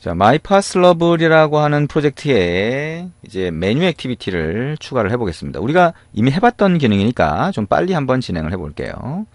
자, 마이파슬러블이라고 하는 프로젝트에 이제 메뉴 액티비티를 추가를 해보겠습니다. 우리가 이미 해봤던 기능이니까 좀 빨리 한번 진행을 해볼게요.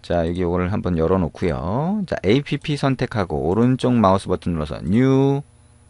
자, 여기 이거를 한번 열어놓고요. 자, APP 선택하고 오른쪽 마우스 버튼 눌러서 New,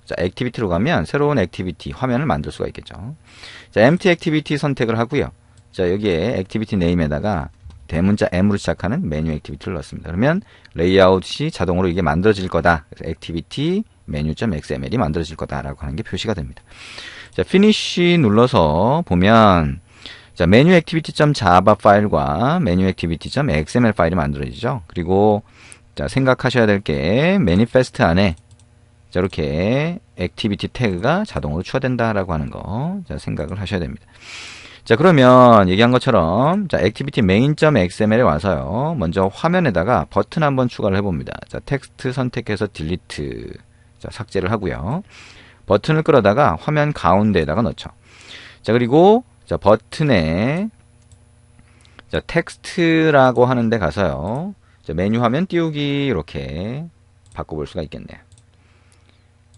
자, 액티비티로 가면 새로운 액티비티 화면을 만들 수가 있겠죠. 자, Empty 액티비티 선택을 하고요. 자, 여기에 액티비티 네임에다가 대문자 M으로 시작하는 메뉴 액티비티를 넣습니다. 그러면 레이아웃이 자동으로 이게 만들어질 거다. 그래서 액티비티 menu.xml이 만들어질 거다라고 하는 게 표시가 됩니다. 자, finish 눌러서 보면 자, 메뉴 액티비티.java 파일과 메뉴 액티비티.xml 파일이 만들어지죠. 그리고 자, 생각하셔야 될 게 매니페스트 안에 자, 이렇게 액티비티 태그가 자동으로 추가된다라고 하는 거 자, 생각을 하셔야 됩니다. 자, 그러면 얘기한 것처럼 자, 액티비티 main.xml에 와서요. 먼저 화면에다가 버튼 한번 추가를 해봅니다. 자, 텍스트 선택해서 딜리트, 자, 삭제를 하고요. 버튼을 끌어다가 화면 가운데에다가 넣죠. 자, 그리고 자, 버튼에 자, 텍스트라고 하는 데 가서요. 자, 메뉴 화면 띄우기 이렇게 바꿔볼 수가 있겠네요.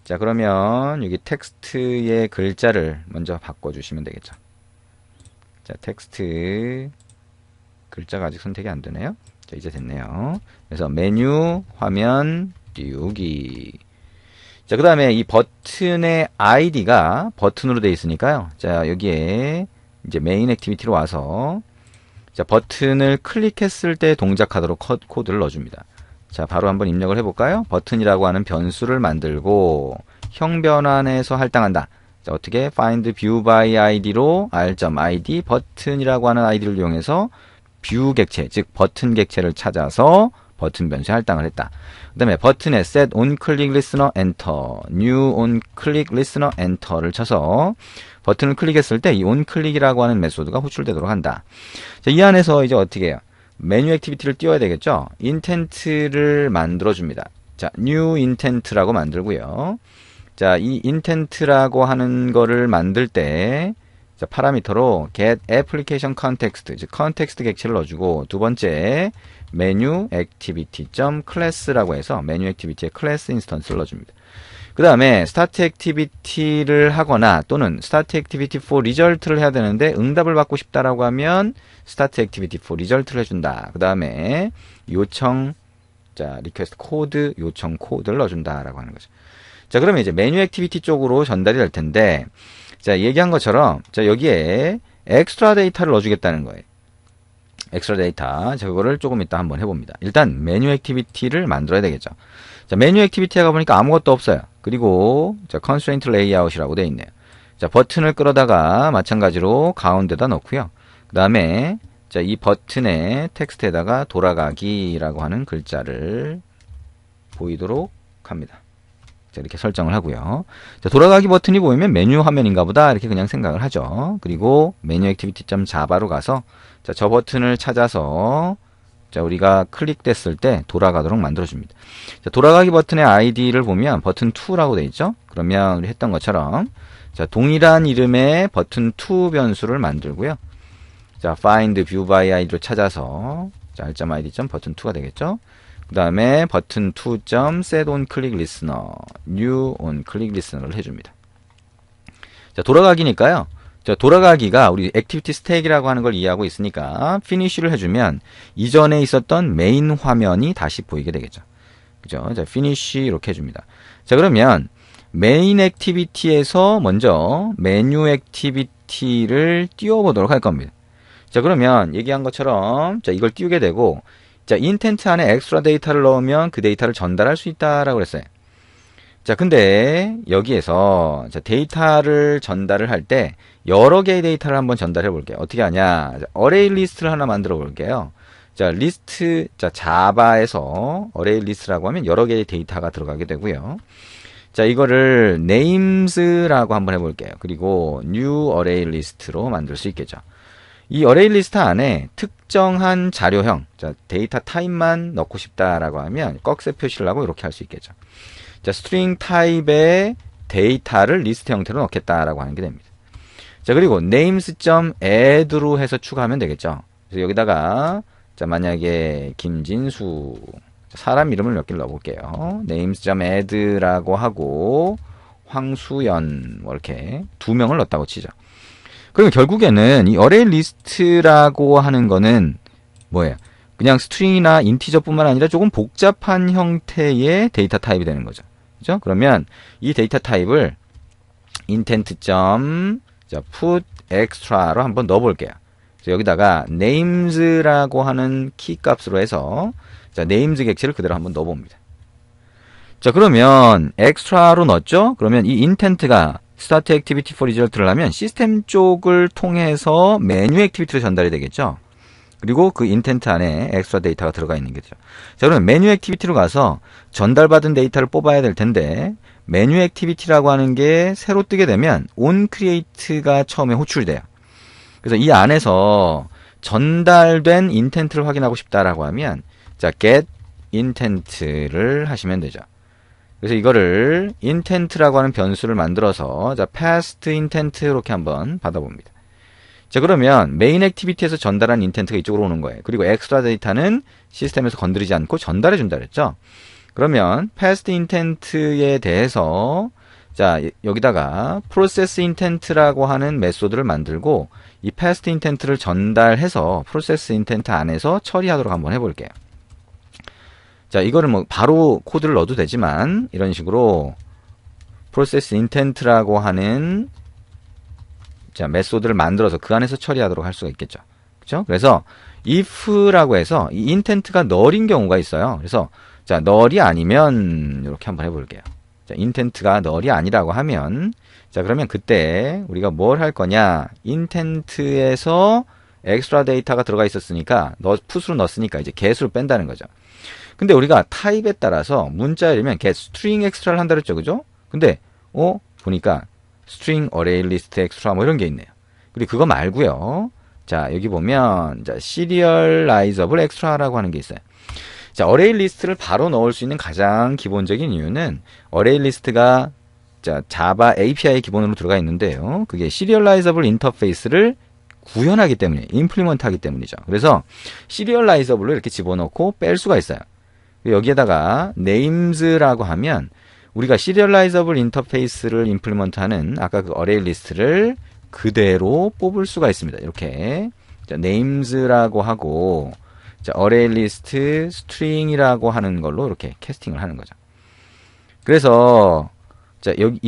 자, 그러면 여기 텍스트의 글자를 먼저 바꿔주시면 되겠죠. 자, 텍스트 글자가 아직 선택이 안 되네요. 자, 이제 됐네요. 그래서 메뉴 화면 띄우기. 자, 그 다음에 이 버튼의 아이디가 버튼으로 되어 있으니까요. 자, 여기에 이제 메인 액티비티로 와서 자, 버튼을 클릭했을 때 동작하도록 코드를 넣어줍니다. 자, 바로 한번 입력을 해볼까요? 버튼이라고 하는 변수를 만들고 형 변환에서 할당한다. 자, 어떻게 find view by id로 r.id 버튼이라고 하는 아이디를 이용해서 뷰 객체, 즉 버튼 객체를 찾아서 버튼 변수에 할당을 했다. 그 다음에 버튼에 set on click listener enter, new on click listener enter를 쳐서 버튼을 클릭했을 때 이 on click이라고 하는 메소드가 호출되도록 한다. 자, 이 안에서 이제 어떻게 해요? 메뉴 액티비티를 띄워야 되겠죠? intent를 만들어줍니다. 자, new intent라고 만들고요. 자, 이 intent라고 하는 거를 만들 때, 자, 파라미터로 get application context, 즉, 컨텍스트 객체를 넣어주고, 두 번째, 메뉴 activity.class라고 해서 메뉴 액티비티의 클래스 인스턴스를 넣어줍니다. 그 다음에 start activity를 하거나 또는 start activity for result를 해야 되는데 응답을 받고 싶다라고 하면 start activity for result를 해준다. 그 다음에 요청, 자, request 코드, 요청 코드를 넣어준다라고 하는 거죠. 자, 그러면 이제 메뉴 액티비티 쪽으로 전달이 될 텐데, 자, 얘기한 것처럼, 자, 여기에 엑스트라 데이터를 넣어주겠다는 거예요. 엑스트라 데이터. 자, 그거를 조금 이따 한번 해봅니다. 일단, 메뉴 액티비티를 만들어야 되겠죠. 자, 메뉴 액티비티에 가보니까 아무것도 없어요. 그리고, 자, constraint layout이라고 되어 있네요. 자, 버튼을 끌어다가 마찬가지로 가운데다 넣고요. 그 다음에, 자, 이 버튼의 텍스트에다가 돌아가기라고 하는 글자를 보이도록 합니다. 이렇게 설정을 하고요. 자, 돌아가기 버튼이 보이면 메뉴 화면인가 보다 이렇게 그냥 생각을 하죠. 그리고 메뉴 액티비티.java로 가서 자, 저 버튼을 찾아서 자, 우리가 클릭됐을 때 돌아가도록 만들어줍니다. 자, 돌아가기 버튼의 아이디를 보면 버튼 2라고 되어 있죠. 그러면 우리 했던 것처럼 자, 동일한 이름의 버튼 2 변수를 만들고요. 자, find view by id로 찾아서 자, r.id.버튼 2가 되겠죠. 그 다음에 버튼 2.set on click listener, new on click listener를 해줍니다. 자, 돌아가기니까요. 자, 돌아가기가 우리 액티비티 스택이라고 하는 걸 이해하고 있으니까 finish를 해주면 이전에 있었던 메인 화면이 다시 보이게 되겠죠. 그죠? 자, finish 이렇게 해줍니다. 자, 그러면 메인 액티비티에서 먼저 메뉴 액티비티를 띄워보도록 할 겁니다. 자, 그러면 얘기한 것처럼 자, 이걸 띄우게 되고 자, 인텐트 안에 엑스트라 데이터를 넣으면 그 데이터를 전달할 수 있다라고 그랬어요. 자, 근데 여기에서 자, 데이터를 전달을 할 때 여러 개의 데이터를 한번 전달해 볼게요. 어떻게 하냐? 자, 어레이 리스트를 하나 만들어 볼게요. 자, 리스트, 자, 자바에서 어레이 리스트라고 하면 여러 개의 데이터가 들어가게 되고요. 자, 이거를 names라고 한번 해볼게요. 그리고 new array list로 만들 수 있겠죠. 이 어레이 리스트 안에 특정한 자료형, 자, 데이터 타입만 넣고 싶다라고 하면 꺽쇠 표시를 하고 이렇게 할 수 있겠죠. 자, 스트링 타입의 데이터를 리스트 형태로 넣겠다라고 하는 게 됩니다. 자, 그리고 names.add로 해서 추가하면 되겠죠. 그래서 여기다가 자, 만약에 김진수 사람 이름을 몇 개를 넣어볼게요. names.add라고 하고 황수연 뭐 이렇게 2명을 넣었다고 치죠. 그러면 결국에는 이 array list라고 하는 거는 뭐예요? 그냥 스트링이나 인티저뿐만 아니라 조금 복잡한 형태의 데이터 타입이 되는 거죠. 그죠? 그러면 이 데이터 타입을 intent. put extra로 한번 넣어볼게요. 여기다가 names라고 하는 키 값으로 해서 자, names 객체를 그대로 한번 넣어봅니다. 자, 그러면 extra로 넣었죠? 그러면 이 intent가 start activity for result를 하면 시스템 쪽을 통해서 메뉴 액티비티로 전달이 되겠죠? 그리고 그 인텐트 안에 엑스트라 데이터가 들어가 있는 거죠. 자, 그러면 메뉴 액티비티로 가서 전달받은 데이터를 뽑아야 될 텐데 메뉴 액티비티라고 하는 게 새로 뜨게 되면 onCreate가 처음에 호출이 돼요. 그래서 이 안에서 전달된 인텐트를 확인하고 싶다라고 하면 자, get intent를 하시면 되죠. 그래서 이거를 intent라고 하는 변수를 만들어서 자, past intent 이렇게 한번 받아봅니다. 자, 그러면 메인 액티비티에서 전달한 인텐트가 이쪽으로 오는 거예요. 그리고 엑스트라 데이터는 시스템에서 건드리지 않고 전달해 준다 그랬죠. 그러면 past intent에 대해서 자, 여기다가 process intent라고 하는 메소드를 만들고 이 past intent를 전달해서 process intent 안에서 처리하도록 한번 해볼게요. 자, 이거를 뭐 바로 코드를 넣어도 되지만 이런 식으로 process intent라고 하는 자, 메소드를 만들어서 그 안에서 처리하도록 할 수가 있겠죠. 그렇죠? 그래서 if라고 해서 이 intent가 null인 경우가 있어요. 그래서 자, null이 아니면 이렇게 한번 해볼게요. 자, intent가 null이 아니라고 하면 자, 그러면 그때 우리가 뭘 할 거냐? intent에서 extra 데이터가 들어가 있었으니까 put으로 넣었으니까 이제 get으로 뺀다는 거죠. 근데 우리가 타입에 따라서 문자이면 get string extra를 한다 그랬죠. 그죠? 근데 보니까 string array list extra 뭐 이런 게 있네요. 그리고 그거 말고요. 자, 여기 보면 자, serializable extra라고 하는 게 있어요. 자, array list를 바로 넣을 수 있는 가장 기본적인 이유는 array list가 자, 자바 API 기본으로 들어가 있는데요. 그게 serializable interface를 구현하기 때문에 implement 하기 때문이죠. 그래서 serializable로 이렇게 집어넣고 뺄 수가 있어요. 여기에다가 names라고 하면 우리가 serializable interface를 implement하는 아까 그 array list를 그대로 뽑을 수가 있습니다. 이렇게 자, names라고 하고 자, array list string이라고 하는 걸로 이렇게 캐스팅을 하는 거죠. 그래서 자, 여기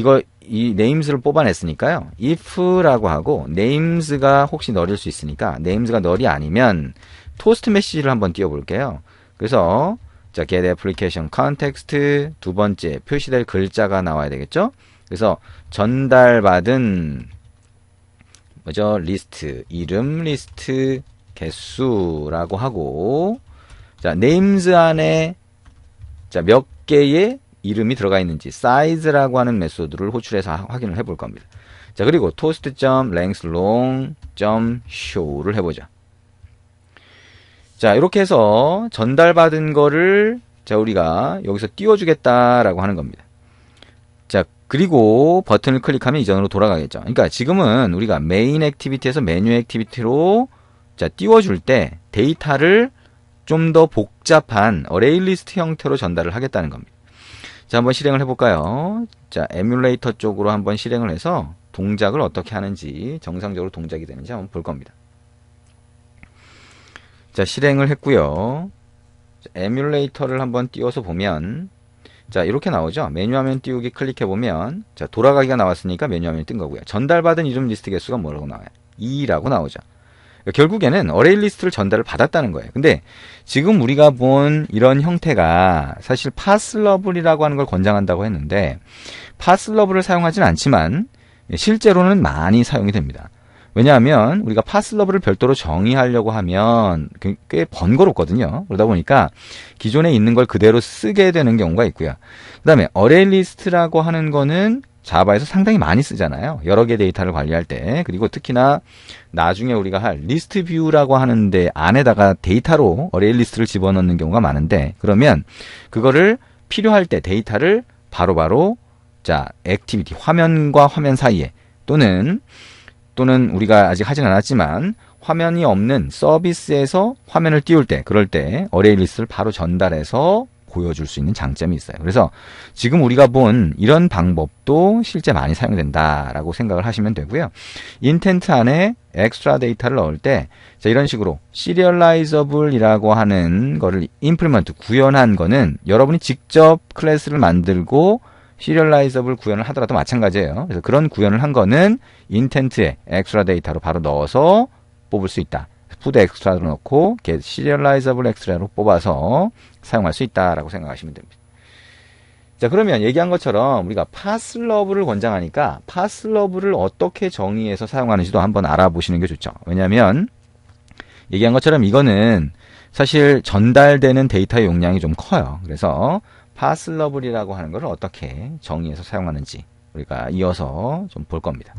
이 names를 뽑아냈으니까요. if라고 하고 names가 혹시 null일 수 있으니까 names가 null이 아니면 toast message를 한번 띄워볼게요. 그래서 자, get application context 두 번째 표시될 글자가 나와야 되겠죠? 그래서 전달받은 뭐죠? 리스트 이름 리스트 개수라고 하고 자, names 안에 자, 몇 개의 이름이 들어가 있는지 size라고 하는 메소드를 호출해서 확인을 해볼 겁니다. 자, 그리고 toast.length.long.show를 해보죠. 자, 이렇게 해서 전달받은 거를 자, 우리가 여기서 띄워주겠다라고 하는 겁니다. 자, 그리고 버튼을 클릭하면 이전으로 돌아가겠죠. 그러니까 지금은 우리가 메인 액티비티에서 메뉴 액티비티로 자, 띄워줄 때 데이터를 좀 더 복잡한 어레이 리스트 형태로 전달을 하겠다는 겁니다. 자, 한번 실행을 해볼까요? 자, 에뮬레이터 쪽으로 한번 실행을 해서 동작을 어떻게 하는지 정상적으로 동작이 되는지 한번 볼 겁니다. 자, 실행을 했고요. 자, 에뮬레이터를 한번 띄워서 보면 자, 이렇게 나오죠. 메뉴 화면 띄우기 클릭해 보면 자, 돌아가기가 나왔으니까 메뉴 화면이 뜬 거고요. 전달받은 이름 리스트 개수가 뭐라고 나와요? 2라고 나오죠. 결국에는 어레이 리스트를 전달을 받았다는 거예요. 근데 지금 우리가 본 이런 형태가 사실 파슬러블이라고 하는 걸 권장한다고 했는데 파슬러블을 사용하진 않지만 실제로는 많이 사용이 됩니다. 왜냐하면 우리가 파슬러블을 별도로 정의하려고 하면 꽤 번거롭거든요. 그러다 보니까 기존에 있는 걸 그대로 쓰게 되는 경우가 있고요. 그 다음에 어레이 리스트라고 하는 거는 자바에서 상당히 많이 쓰잖아요. 여러 개 데이터를 관리할 때. 그리고 특히나 나중에 우리가 할 리스트 뷰라고 하는데 안에다가 데이터로 어레이 리스트를 집어넣는 경우가 많은데 그러면 그거를 필요할 때 데이터를 바로바로 자, 액티비티, 화면과 화면 사이에 또는 우리가 아직 하진 않았지만 화면이 없는 서비스에서 화면을 띄울 때, 그럴 때 어레이 리스트를 바로 전달해서 보여줄 수 있는 장점이 있어요. 그래서 지금 우리가 본 이런 방법도 실제 많이 사용된다라고 생각을 하시면 되고요. 인텐트 안에 엑스트라 데이터를 넣을 때, 자, 이런 식으로 시리얼라이저블이라고 하는 거를 임플리먼트, 구현한 거는 여러분이 직접 클래스를 만들고 시리얼라이저블 구현을 하더라도 마찬가지예요. 그래서 그런 구현을 한 거는 인텐트에 엑스트라 데이터로 바로 넣어서 뽑을 수 있다. 푸드 엑스트라로 넣고 get 시리얼라이저블 엑스트라로 뽑아서 사용할 수 있다라고 생각하시면 됩니다. 자, 그러면 얘기한 것처럼 우리가 파슬러브를 권장하니까 파슬러브를 어떻게 정의해서 사용하는지도 한번 알아보시는 게 좋죠. 왜냐하면 얘기한 것처럼 이거는 사실 전달되는 데이터의 용량이 좀 커요. 그래서 파슬러블이라고 하는 것을 어떻게 정의해서 사용하는지 우리가 이어서 좀 볼 겁니다.